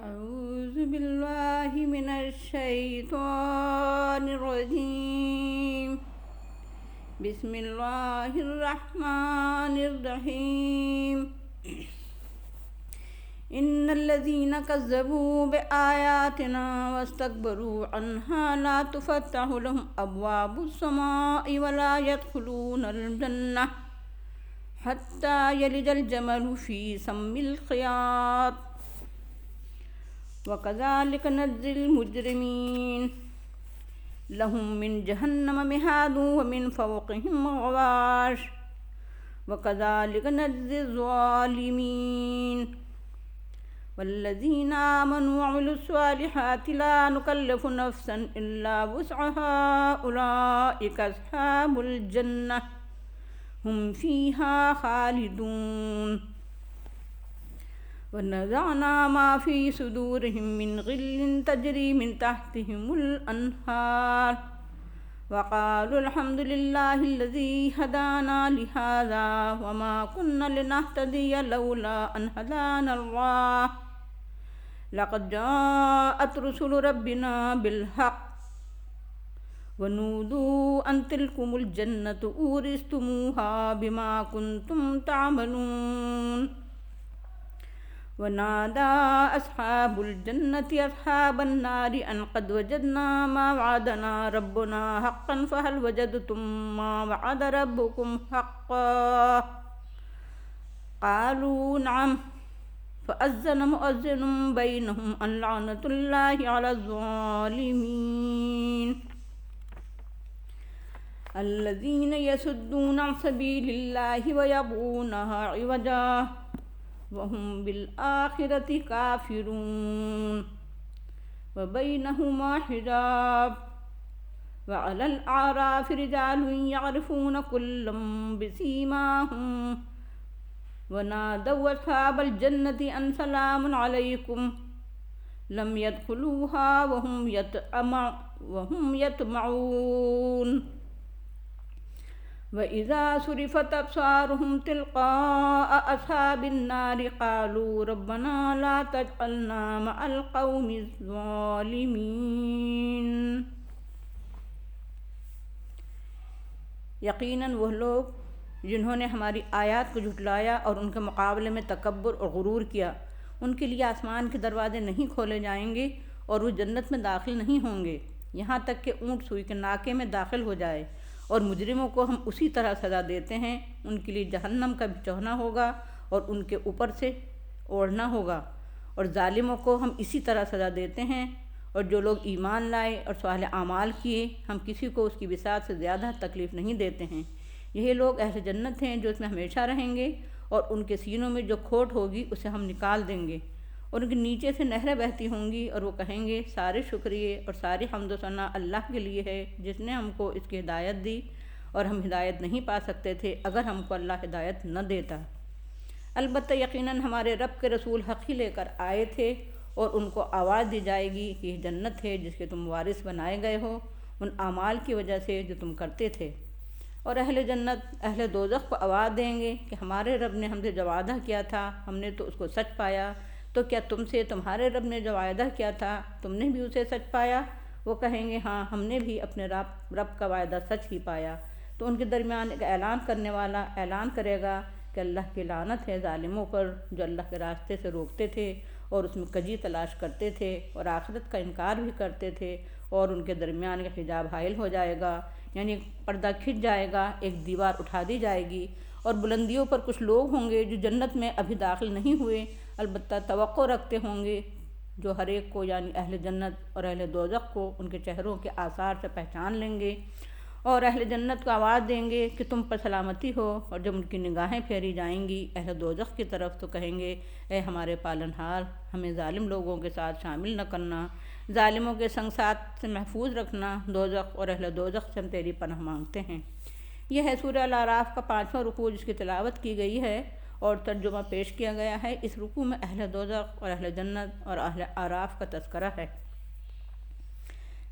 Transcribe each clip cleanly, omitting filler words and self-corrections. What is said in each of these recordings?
أعوذ بالله من الشيطان الرجيم. بسم الله الرحمن الرحيم. إن الذين كذبوا بآياتنا واستكبروا عنها لا تفتح لهم أبواب السماء ولا يدخلون الجنة حتى يلج الجمل في سم الخياط وكذلك نجزي المجرمين. لهم من جهنم مهاد ومن فوقهم غواش وكذلك نجزي الظالمين. والذين آمنوا وعملوا الصالحات لا نكلف نفسا إلا وسعها أولئك أصحاب الجنة هم فيها خالدون. ونزعنا ما في صدورهم من غل تجري من تحتهم الأنهار وقالوا الحمد لله الذي هدانا لهذا وما كنا لنهتدي لولا أن هدانا الله لقد جاءت رسل ربنا بالحق ونودوا أن تلكم الجنة أورثتموها بما كنتم تعملون. ونادى أصحاب الجنة أصحاب النار أن قد وجدنا ما وعدنا ربنا حقا فهل وجدتم ما وعد ربكم حقا قالوا نعم فأذن مؤذن بينهم أن لعنة الله على الظالمين. الذين يصدون عن سبيل الله ويبغونها عوجا وهم بالآخرة كافرون وبينهما حجاب. وعلى الأعراف رجال يعرفون كلا بسيماهم ونادوا أصحاب الجنة أن سلام عليكم لم يدخلوها وهم يطمعون. وإذا صرفت أبصارهم تلقاء أصحاب النار قالوا ربنا لا تجعلنا مع القوم الظالمين. یقیناً وہ لوگ جنہوں نے ہماری آیات کو جھٹلایا اور ان کے مقابلے میں تکبر اور غرور کیا، ان کے لیے آسمان کے دروازے نہیں کھولے جائیں گے اور وہ جنت میں داخل نہیں ہوں گے یہاں تک کہ اونٹ سوئی کے ناکے میں داخل ہو جائے. اور مجرموں کو ہم اسی طرح سزا دیتے ہیں، ان کے لیے جہنم کا بچھونا ہوگا اور ان کے اوپر سے اوڑھنا ہوگا. اور ظالموں کو ہم اسی طرح سزا دیتے ہیں. اور جو لوگ ایمان لائے اور صالح اعمال کیے ہم کسی کو اس کی وسعت سے زیادہ تکلیف نہیں دیتے ہیں. یہی لوگ اہل جنت ہیں جو اس میں ہمیشہ رہیں گے اور ان کے سینوں میں جو کھوٹ ہوگی اسے ہم نکال دیں گے. اور ان کے نیچے سے نہریں بہتی ہوں گی اور وہ کہیں گے سارے شکریہ اور ساری حمد و ثنا اللہ کے لیے ہے جس نے ہم کو اس کی ہدایت دی اور ہم ہدایت نہیں پا سکتے تھے اگر ہم کو اللہ ہدایت نہ دیتا. البتہ یقیناً ہمارے رب کے رسول حق ہی لے کر آئے تھے اور ان کو آواز دی جائے گی کہ یہ جنت ہے جس کے تم وارث بنائے گئے ہو ان اعمال کی وجہ سے جو تم کرتے تھے. اور اہل جنت اہل دوزخ کو آواز دیں گے کہ ہمارے رب نے ہم سے جو وعدہ کیا تھا ہم نے تو اس کو سچ پایا، تو کیا تم سے تمہارے رب نے جو وعدہ کیا تھا تم نے بھی اسے سچ پایا؟ وہ کہیں گے ہاں ہم نے بھی اپنے رب کا وعدہ سچ ہی پایا. تو ان کے درمیان ایک اعلان کرنے والا اعلان کرے گا کہ اللہ کی لعنت ہے ظالموں پر جو اللہ کے راستے سے روکتے تھے اور اس میں کجی تلاش کرتے تھے اور آخرت کا انکار بھی کرتے تھے. اور ان کے درمیان ایک حجاب حائل ہو جائے گا، یعنی پردہ کھنچ جائے گا، ایک دیوار اٹھا دی جائے گی. اور بلندیوں پر کچھ لوگ ہوں گے جو جنت میں ابھی داخل نہیں ہوئے البتہ توقع رکھتے ہوں گے، جو ہر ایک کو یعنی اہل جنت اور اہل دوزخ کو ان کے چہروں کے آثار سے پہچان لیں گے اور اہل جنت کو آواز دیں گے کہ تم پر سلامتی ہو. اور جب ان کی نگاہیں پھیری جائیں گی اہل دوزخ کی طرف تو کہیں گے اے ہمارے پالنہار ہمیں ظالم لوگوں کے ساتھ شامل نہ کرنا، ظالموں کے سنگ ساتھ سے محفوظ رکھنا. دوزخ اور اہل دوزخ سے ہم تیری پناہ مانگتے ہیں. یہ ہے سورہ الاعراف کا 5واں رکوع جس کی تلاوت کی گئی ہے اور ترجمہ پیش کیا گیا ہے. اس رکوع میں اہل دوزخ اور اہل جنت اور اہل اعراف کا تذکرہ ہے.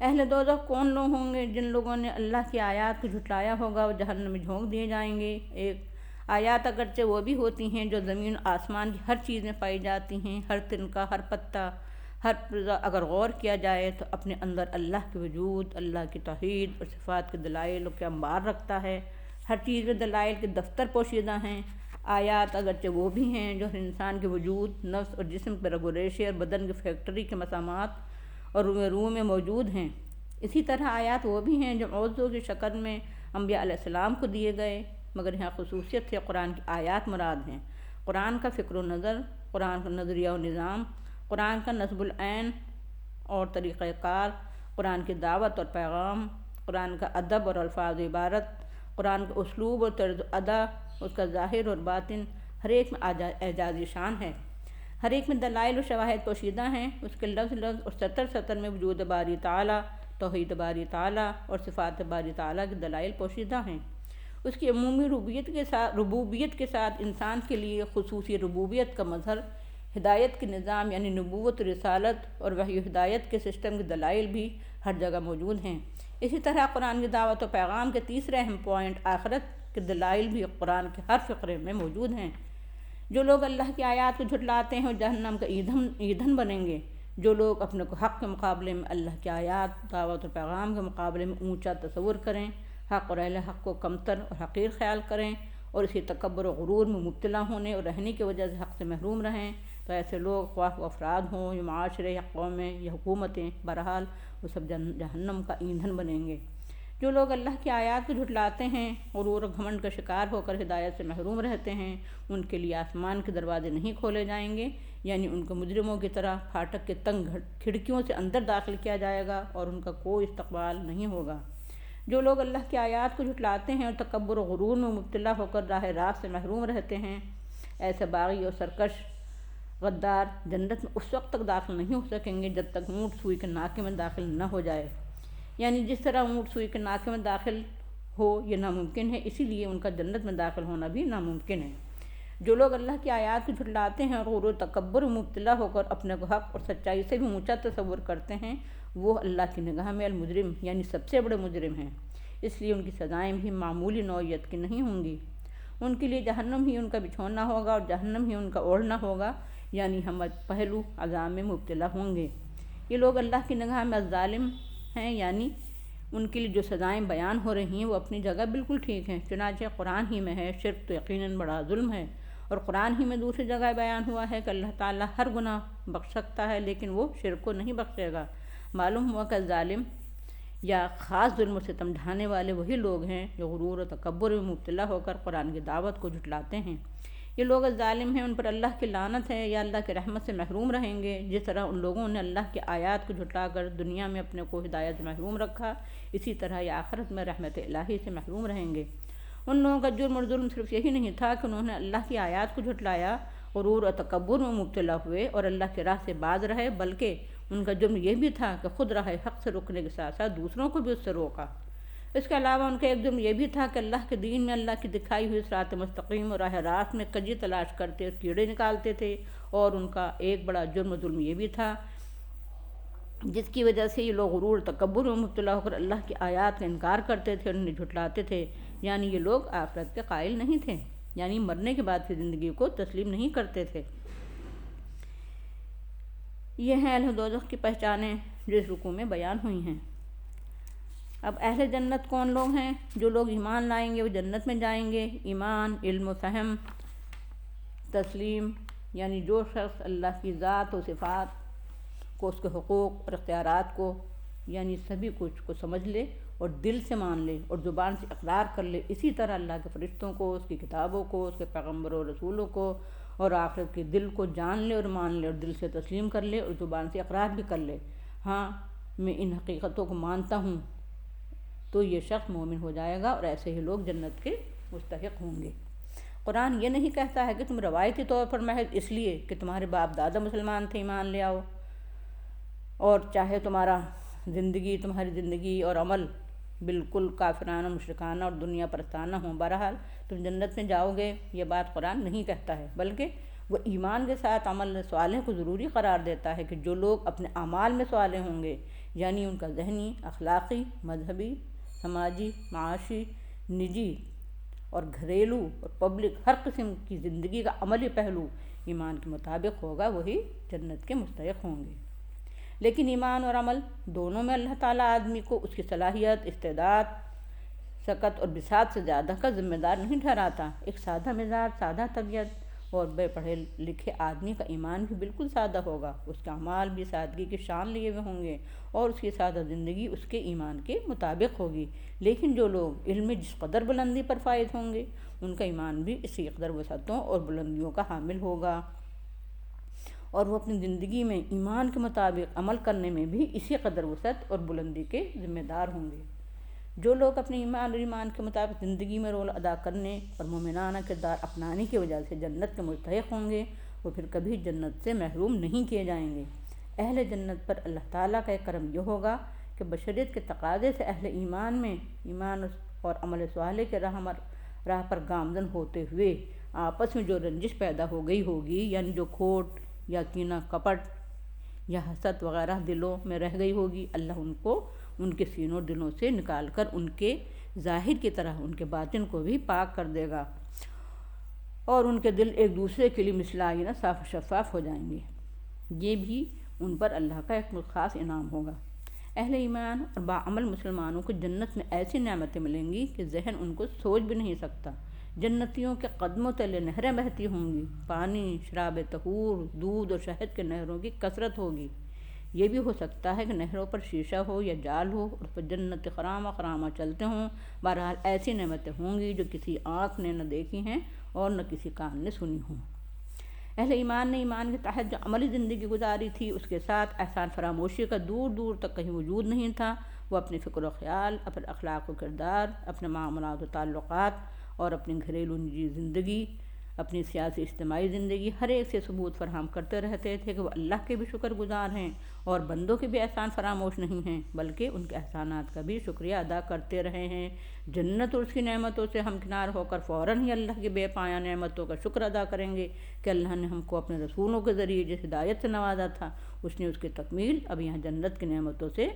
اہل دوزخ کون لوگ ہوں گے؟ جن لوگوں نے اللہ کی آیات کو جھٹلایا ہوگا وہ جہنم میں جھونک دیے جائیں گے. ایک آیات اگرچہ وہ بھی ہوتی ہیں جو زمین و آسمان کی ہر چیز میں پائی جاتی ہیں، ہر تنکا، ہر پتا، اگر غور کیا جائے تو اپنے اندر اللہ کے وجود، اللہ کی توحید اور صفات کے دلائل کے انبار رکھتا ہے۔ ہر چیز میں دلائل کے دفتر پوشیدہ ہیں۔ آیات اگرچہ وہ بھی ہیں جو ہر انسان کے وجود، نفس اور جسم کے رگ و ریشے اور بدن کی فیکٹری کے مسامات اور روح میں موجود ہیں، اسی طرح آیات وہ بھی ہیں جو موضوع کی شکل میں انبیاء علیہ السلام کو دیے گئے، مگر یہاں خصوصیت سے قرآن کی آیات مراد ہیں۔ قرآن کا فکر و نظر، قرآن کا نظریہ و نظام، قرآن کا نصب العین اور طریقہ کار، قرآن کی دعوت اور پیغام، قرآن کا ادب اور الفاظ و عبارت، قرآن کا اسلوب اور طرز ادا، اس کا ظاہر اور باطن، ہر ایک میں اعجازی شان ہے۔ ہر ایک میں دلائل و شواہد پوشیدہ ہیں۔ اس کے لفظ لفظ اور سطر سطر میں وجود باری تعالیٰ، توحید باری تعالیٰ اور صفات باری تعالیٰ کے دلائل پوشیدہ ہیں۔ اس کی عمومی ربوبیت کے ساتھ انسان کے لیے خصوصی ربوبیت کا مظہر، ہدایت کے نظام یعنی نبوت، رسالت اور وحی و ہدایت کے سسٹم کے دلائل بھی ہر جگہ موجود ہیں۔ اسی طرح قرآن کی دعوت و پیغام کے تیسرے اہم پوائنٹ آخرت کے دلائل بھی قرآن کے ہر فقرے میں موجود ہیں۔ جو لوگ اللہ کی آیات کو جھٹلاتے ہیں وہ جہنم کا ایندھن بنیں گے۔ جو لوگ اپنے کو حق کے مقابلے میں اللہ کی آیات، دعوت و پیغام کے مقابلے میں اونچا تصور کریں، حق اور اہل حق کو کمتر اور حقیر خیال کریں اور اسی تکبر و غرور میں مبتلا ہونے اور رہنے کی وجہ سے حق سے محروم رہیں، تو ایسے لوگ خواہ وہ افراد ہوں یا معاشرے یا قومیں یا حکومتیں، بہرحال وہ سب جہنم کا ایندھن بنیں گے۔ جو لوگ اللہ کی آیات کو جھٹلاتے ہیں، غرور و گھمنڈ کا شکار ہو کر ہدایت سے محروم رہتے ہیں، ان کے لیے آسمان کے دروازے نہیں کھولے جائیں گے، یعنی ان کو مجرموں کی طرح پھاٹک کے تنگ کھڑکیوں سے اندر داخل کیا جائے گا اور ان کا کوئی استقبال نہیں ہوگا۔ جو لوگ اللہ کی آیات کو جھٹلاتے ہیں اور تکبر و غرور میں مبتلا ہو کر راہ راست سے محروم رہتے ہیں، ایسے باغی اور سرکش غدار جنت میں اس وقت تک داخل نہیں ہو سکیں گے جب تک اونٹ سوئی کے ناکے میں داخل نہ ہو جائے۔ یعنی جس طرح اونٹ سوئی کے ناکے میں داخل ہو یہ ناممکن ہے، اسی لیے ان کا جنت میں داخل ہونا بھی ناممکن ہے۔ جو لوگ اللہ کی آیات کو جھٹلاتے ہیں اور غرور و تکبر میں مبتلا ہو کر اپنے کو حق اور سچائی سے بھی اونچا تصور کرتے ہیں، وہ اللہ کی نگاہ میں المجرم یعنی سب سے بڑے مجرم ہیں، اس لیے ان کی سزائیں بھی معمولی نوعیت کی نہیں ہوں گی۔ ان کے لیے جہنم ہی ان کا بچھونا ہوگا اور جہنم ہی ان کا اوڑھنا ہوگا، یعنی ہم پہلو عذاب میں مبتلا ہوں گے۔ یہ لوگ اللہ کی نگاہ میں ظالم ہیں، یعنی ان کے لیے جو سزائیں بیان ہو رہی ہیں وہ اپنی جگہ بالکل ٹھیک ہیں، چنانچہ قرآن ہی میں ہے شرک تو یقیناً بڑا ظلم ہے، اور قرآن ہی میں دوسری جگہ بیان ہوا ہے کہ اللہ تعالیٰ ہر گناہ بخش سکتا ہے لیکن وہ شرک کو نہیں بخشے گا۔ معلوم ہوا کہ ظالم یا خاص ظلم و ستم ڈھانے والے وہی لوگ ہیں جو غرور و تکبر میں مبتلا ہو کر قرآن کی دعوت کو جھٹلاتے ہیں۔ یہ لوگ ظالم ہیں، ان پر اللہ کی لعنت ہے یا اللہ کی رحمت سے محروم رہیں گے۔ جس طرح ان لوگوں نے اللہ کی آیات کو جھٹلا کر دنیا میں اپنے کو ہدایت سے محروم رکھا، اسی طرح یہ آخرت میں رحمت الہی سے محروم رہیں گے۔ ان لوگوں کا جرم اور ظلم صرف یہی نہیں تھا کہ انہوں نے اللہ کی آیات کو جھٹلایا، غرور اور تکبر میں مبتلا ہوئے اور اللہ کی راہ سے باز رہے، بلکہ ان کا جرم یہ بھی تھا کہ خود راہ حق سے رکنے کے ساتھ ساتھ دوسروں کو بھی اس سے روکا۔ اس کے علاوہ ان کا ایک جرم یہ بھی تھا کہ اللہ کے دین میں اللہ کی دکھائی ہوئی صراط مستقیم اور راہ راست میں کجی تلاش کرتے اور کیڑے نکالتے تھے، اور ان کا ایک بڑا جرم و ظلم یہ بھی تھا جس کی وجہ سے یہ لوگ غرور تکبر میں مبتلا ہو کر اللہ کی آیات کا انکار کرتے تھے اور انہیں جھٹلاتے تھے، یعنی یہ لوگ آخرت کے قائل نہیں تھے، یعنی مرنے کے بعد کی زندگی کو تسلیم نہیں کرتے تھے۔ یہ ہیں اہل دوزخ کی پہچانیں جو اس رکوع میں بیان ہوئی ہیں۔ اب اہل جنت کون لوگ ہیں؟ جو لوگ ایمان لائیں گے وہ جنت میں جائیں گے۔ ایمان، علم و فہم، تسلیم، یعنی جو شخص اللہ کی ذات و صفات کو، اس کے حقوق اور اختیارات کو، یعنی سبھی کچھ کو سمجھ لے اور دل سے مان لے اور زبان سے اقرار کر لے، اسی طرح اللہ کے فرشتوں کو، اس کی کتابوں کو، اس کے پیغمبروں اور رسولوں کو اور آخرت کے دل کو جان لے اور مان لے اور دل سے تسلیم کر لے اور زبان سے اقرار بھی کر لے، ہاں میں ان حقیقتوں کو مانتا ہوں، تو یہ شخص مومن ہو جائے گا اور ایسے ہی لوگ جنت کے مستحق ہوں گے۔ قرآن یہ نہیں کہتا ہے کہ تم روایتی طور پر محض اس لیے کہ تمہارے باپ دادا مسلمان تھے ایمان لے آؤ، اور چاہے تمہاری زندگی اور عمل بالکل کافرانہ، مشرکانہ اور دنیا پرستانہ ہوں، بہرحال تم جنت میں جاؤ گے، یہ بات قرآن نہیں کہتا ہے، بلکہ وہ ایمان کے ساتھ عمل صالح کو ضروری قرار دیتا ہے کہ جو لوگ اپنے اعمال میں صالح ہوں گے، یعنی ان کا ذہنی، اخلاقی، مذہبی، سماجی، معاشی، نجی اور گھریلو اور پبلک ہر قسم کی زندگی کا عملی پہلو ایمان کے مطابق ہوگا، وہی جنت کے مستحق ہوں گے۔ لیکن ایمان اور عمل دونوں میں اللہ تعالیٰ آدمی کو اس کی صلاحیت، استعداد، سکت اور بساط سے زیادہ کا ذمہ دار نہیں ٹھہراتا۔ ایک سادہ مزاج، سادہ طبیعت اور بے پڑھے لکھے آدمی کا ایمان بھی بالکل سادہ ہوگا، اس کے اعمال بھی سادگی کی شان لیے ہوئے ہوں گے اور اس کی سادہ زندگی اس کے ایمان کے مطابق ہوگی۔ لیکن جو لوگ علم میں جس قدر بلندی پر فائز ہوں گے، ان کا ایمان بھی اسی قدر وسعتوں اور بلندیوں کا حامل ہوگا، اور وہ اپنی زندگی میں ایمان کے مطابق عمل کرنے میں بھی اسی قدر وسعت اور بلندی کے ذمہ دار ہوں گے۔ جو لوگ اپنے ایمان کے مطابق زندگی میں رول ادا کرنے اور مومنانہ کردار اپنانے کی وجہ سے جنت کے مستحق ہوں گے، وہ پھر کبھی جنت سے محروم نہیں کیے جائیں گے۔ اہل جنت پر اللہ تعالیٰ کا ایک کرم یہ ہوگا کہ بشریت کے تقاضے سے اہل ایمان میں ایمان اور عمل صالح کے راہ پر گامزن ہوتے ہوئے آپس میں جو رنجش پیدا ہو گئی ہوگی، یعنی جو کھوٹ یا کینہ کپٹ یا حسد وغیرہ دلوں میں رہ گئی ہوگی، اللہ ان کو ان کے سینوں دلوں سے نکال کر ان کے ظاہر کی طرح ان کے باطن کو بھی پاک کر دے گا، اور ان کے دل ایک دوسرے کے لیے مثل آئینہ صاف و شفاف ہو جائیں گے۔ یہ بھی ان پر اللہ کا ایک خاص انعام ہوگا۔ اہل ایمان اور باعمل مسلمانوں کو جنت میں ایسی نعمتیں ملیں گی کہ ذہن ان کو سوچ بھی نہیں سکتا۔ جنتیوں کے قدموں تلے نہریں بہتی ہوں گی، پانی، شراب طہور، دودھ اور شہد کے نہروں کی کثرت ہوگی۔ یہ بھی ہو سکتا ہے کہ نہروں پر شیشہ ہو یا جال ہو اور پر جنت خرامہ خرامہ چلتے ہوں۔ بہرحال ایسی نعمتیں ہوں گی جو کسی آنکھ نے نہ دیکھی ہیں اور نہ کسی کان نے سنی ہوں۔ اہل ایمان نے ایمان کے تحت جو عملی زندگی گزاری تھی، اس کے ساتھ احسان فراموشی کا دور دور تک کہیں وجود نہیں تھا۔ وہ اپنے فکر و خیال، اپنے اخلاق و کردار، اپنے معاملات و تعلقات اور اپنی گھریلو نجی زندگی، اپنی سیاسی اجتماعی زندگی، ہر ایک سے ثبوت فراہم کرتے رہتے تھے کہ وہ اللہ کے بھی شکر گزار ہیں اور بندوں کے بھی احسان فراموش نہیں ہیں، بلکہ ان کے احسانات کا بھی شکریہ ادا کرتے رہے ہیں۔ جنت اور اس کی نعمتوں سے ہمکنار ہو کر فوراً ہی اللہ کی بے پایہ نعمتوں کا شکر ادا کریں گے کہ اللہ نے ہم کو اپنے رسولوں کے ذریعے جس ہدایت سے نوازا تھا، اس نے اس کی تکمیل اب یہاں جنت کی نعمتوں سے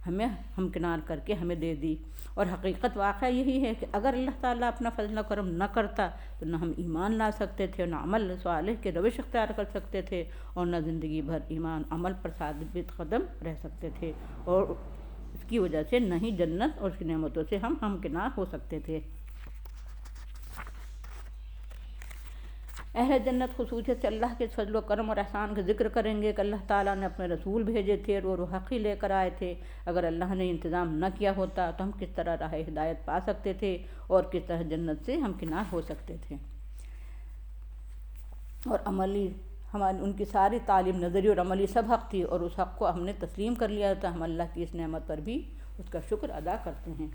ہمیں ہمکنار کر کے ہمیں دے دی۔ اور حقیقت واقعہ یہی ہے کہ اگر اللہ تعالیٰ اپنا فضل و کرم نہ کرتا تو نہ ہم ایمان لا سکتے تھے، نہ عمل صالح کے روش اختیار کر سکتے تھے، اور نہ زندگی بھر ایمان عمل پر ثابت قدم رہ سکتے تھے، اور اس کی وجہ سے نہ ہی جنت اور اس کی نعمتوں سے ہم ہمکنار ہو سکتے تھے۔ اہل جنت خصوصیت سے اللہ کے فضل و کرم اور احسان کا ذکر کریں گے کہ اللہ تعالیٰ نے اپنے رسول بھیجے تھے اور وہ حق ہی لے کر آئے تھے۔ اگر اللہ نے انتظام نہ کیا ہوتا تو ہم کس طرح راہ ہدایت پا سکتے تھے اور کس طرح جنت سے ہمکنار ہو سکتے تھے۔ اور عملی ہماری ان کی ساری تعلیم نظری اور عملی سب حق تھی، اور اس حق کو ہم نے تسلیم کر لیا تھا۔ ہم اللہ کی اس نعمت پر بھی اس کا شکر ادا کرتے ہیں۔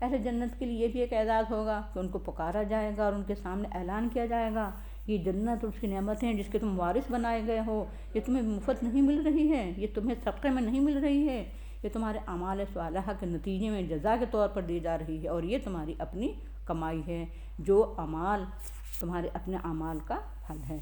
اہل جنت کے لیے بھی ایک اعزاز ہوگا کہ ان کو پکارا جائے گا اور ان کے سامنے اعلان کیا جائے گا، یہ جنت اور اس کی نعمتیں جس کے تم وارث بنائے گئے ہو، یہ تمہیں مفت نہیں مل رہی ہے، یہ تمہیں صدقے میں نہیں مل رہی ہے، یہ تمہارے اعمال صالحہ کے نتیجے میں جزا کے طور پر دی جا رہی ہے، اور یہ تمہاری اپنی کمائی ہے، جو اعمال تمہارے اپنے اعمال کا پھل ہے۔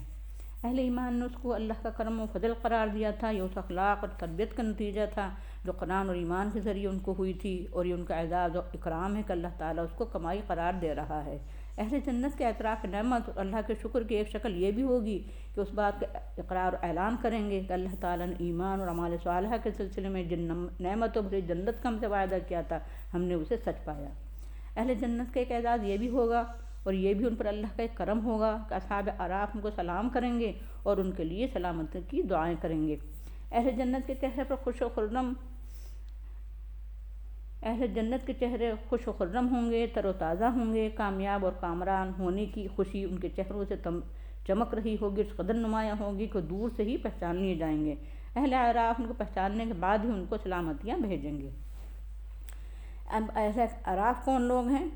اہل ایمان نے اس کو اللہ کا کرم و فضل قرار دیا تھا۔ یہ اس اخلاق اور تربیت کا نتیجہ تھا جو قرآن اور ایمان کے ذریعے ان کو ہوئی تھی، اور یہ ان کا اعزاز و اکرام ہے کہ اللہ تعالیٰ اس کو کمائی قرار دے رہا ہے۔ اہل جنت کے اعتراف نعمت اور اللہ کے شکر کی ایک شکل یہ بھی ہوگی کہ اس بات کا اقرار و اعلان کریں گے کہ اللہ تعالیٰ نے ایمان اور اعمال صالحہ کے سلسلے میں جن نعمتوں سے جنت کا ہم سے وعدہ کیا تھا، ہم نے اسے سچ پایا۔ اہل جنت کا ایک اعزاز یہ بھی ہوگا اور یہ بھی ان پر اللہ کا ایک کرم ہوگا کہ اصحاب اعراف ان کو سلام کریں گے اور ان کے لیے سلامتی کی دعائیں کریں گے۔ اہل جنت کے چہرے پر اہل جنت کے چہرے خوش و خرم ہوں گے، تر و تازہ ہوں گے، کامیاب اور کامران ہونے کی خوشی ان کے چہروں سے چمک رہی ہوگی، اس قدر نمایاں ہوگی کہ دور سے ہی پہچان لیے جائیں گے۔ اہل اعراف ان کو پہچاننے کے بعد ہی ان کو سلامتیاں بھیجیں گے۔ اب اہل اعراف کون لوگ ہیں؟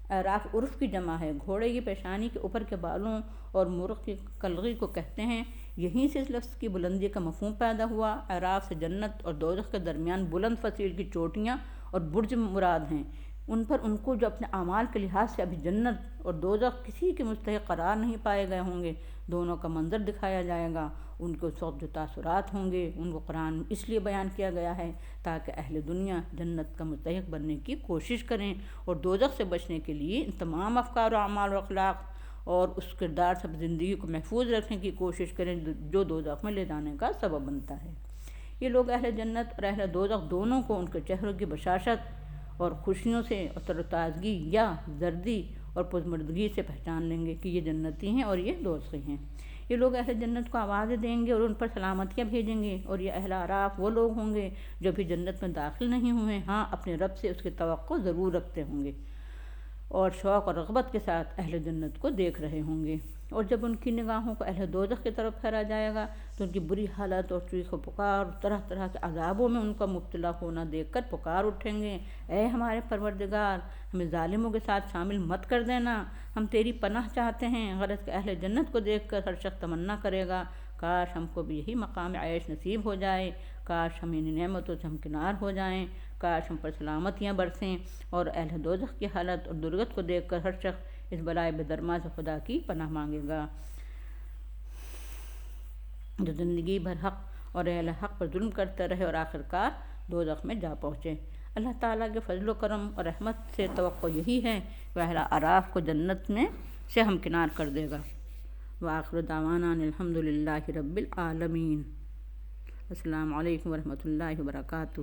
اعراف عرف کی جمع ہے، گھوڑے کی پیشانی کے اوپر کے بالوں اور مرغ کی کلغی کو کہتے ہیں۔ یہیں سے اس لفظ کی بلندی کا مفہوم پیدا ہوا۔ اعراف سے جنت اور دوزخ کے درمیان بلند فصیل کی چوٹیاں اور برج مراد ہیں۔ ان پر ان کو جو اپنے اعمال کے لحاظ سے ابھی جنت اور دوزخ کسی کے مستحق قرار نہیں پائے گئے ہوں گے، دونوں کا منظر دکھایا جائے گا۔ ان کو اس وقت جو تاثرات ہوں گے ان کو قرآن میں اس لیے بیان کیا گیا ہے تاکہ اہل دنیا جنت کا مستحق بننے کی کوشش کریں اور دوزخ سے بچنے کے لیے ان تمام افکار و اعمال و اخلاق اور اس کردار سے زندگی کو محفوظ رکھنے کی کوشش کریں جو دوزخ میں لے جانے کا سبب بنتا ہے۔ یہ لوگ اہل جنت اور اہل دوزخ دونوں کو ان کے چہروں کی بشاشت اور خوشیوں سے اور تر و تازگی یا زردی اور پرمردگی سے پہچان لیں گے کہ یہ جنتی ہیں اور یہ دوزخی ہیں۔ یہ لوگ اہل جنت کو آوازیں دیں گے اور ان پر سلامتیاں بھیجیں گے، اور یہ اہل اعراف وہ لوگ ہوں گے جو بھی جنت میں داخل نہیں ہوئے، ہاں اپنے رب سے اس کی توقع ضرور رکھتے ہوں گے اور شوق اور رغبت کے ساتھ اہل جنت کو دیکھ رہے ہوں گے۔ اور جب ان کی نگاہوں کو اہل دوزخ کی طرف پھیرا جائے گا تو ان کی بری حالت اور چیخ و پکار اور طرح طرح کے عذابوں میں ان کا مبتلا ہونا دیکھ کر پکار اٹھیں گے، اے ہمارے پروردگار، ہمیں ظالموں کے ساتھ شامل مت کر دینا، ہم تیری پناہ چاہتے ہیں۔ غرض کہ اہل جنت کو دیکھ کر ہر شخص تمنا کرے گا کاش ہم کو بھی یہی مقام عیش نصیب ہو جائے، کاش ہم ان نعمتوں سے ہمکنار ہو جائیں، کاش ہم پر سلامتیاں برسیں۔ اور اہل دوزخ کی حالت اور درگت کو دیکھ کر ہر شخص اس بلائے بدرما سے خدا کی پناہ مانگے گا جو زندگی بھر حق اور اہل حق پر ظلم کرتے رہے اور آخرکار دوزخ میں جا پہنچے۔ اللہ تعالیٰ کے فضل و کرم اور رحمت سے توقع یہی ہے کہ اہل اعراف کو جنت میں سے ہمکنار کر دے گا۔ وآخر دعوانا ان الحمد للہ رب العالمین۔ السلام علیکم ورحمۃ اللہ وبرکاتہ۔